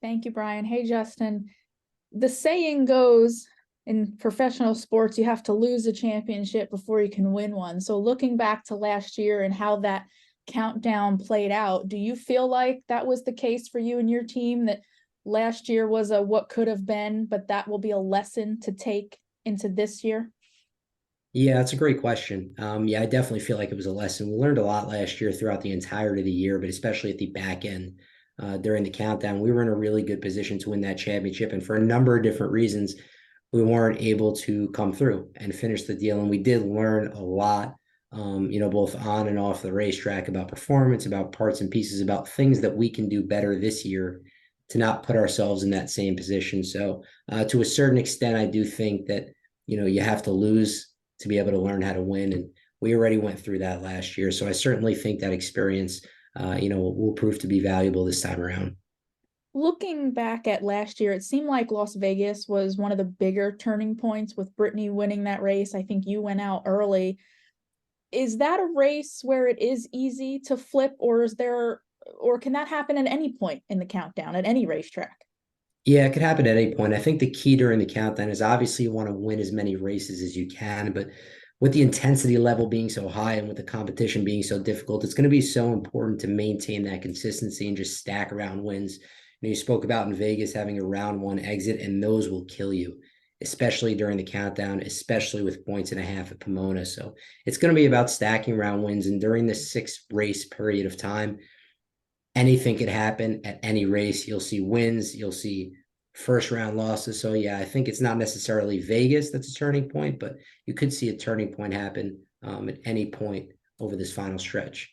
Thank you, Brian. Hey, Justin. The saying goes in professional sports, you have to lose a championship before you can win one. So, looking back to last year and how that countdown played out, do you feel like that was the case for you and your team? That last year was a what could have been, but that will be a lesson to take into this year? Yeah, that's a great question. Yeah, I definitely feel like it was a lesson. We learned a lot last year throughout the entirety of the year, but especially at the back end during the countdown, we were in a really good position to win that championship. And for a number of different reasons, we weren't able to come through and finish the deal. And we did learn a lot, both on and off the racetrack about performance, about parts and pieces, about things that we can do better this year to not put ourselves in that same position. So, to a certain extent, I do think that, you have to lose to be able to learn how to win. And we already went through that last year. So I certainly think that experience, will prove to be valuable this time around. Looking back at last year, it seemed like Las Vegas was one of the bigger turning points with Brittany winning that race. I think you went out early. Is that a race where it is easy to flip, or can that happen at any point in the countdown at any racetrack? Yeah, it could happen at any point. I think the key during the countdown is obviously you want to win as many races as you can, but with the intensity level being so high and with the competition being so difficult, it's going to be so important to maintain that consistency and just stack around wins. You spoke about in Vegas having a round one exit, and those will kill you, especially during the countdown, especially with points and a half at Pomona. So it's going to be about stacking round wins. And during this 6 race period of time, anything could happen at any race. You'll see wins, you'll see first round losses. So yeah, I think it's not necessarily Vegas that's a turning point, but you could see a turning point happen at any point over this final stretch.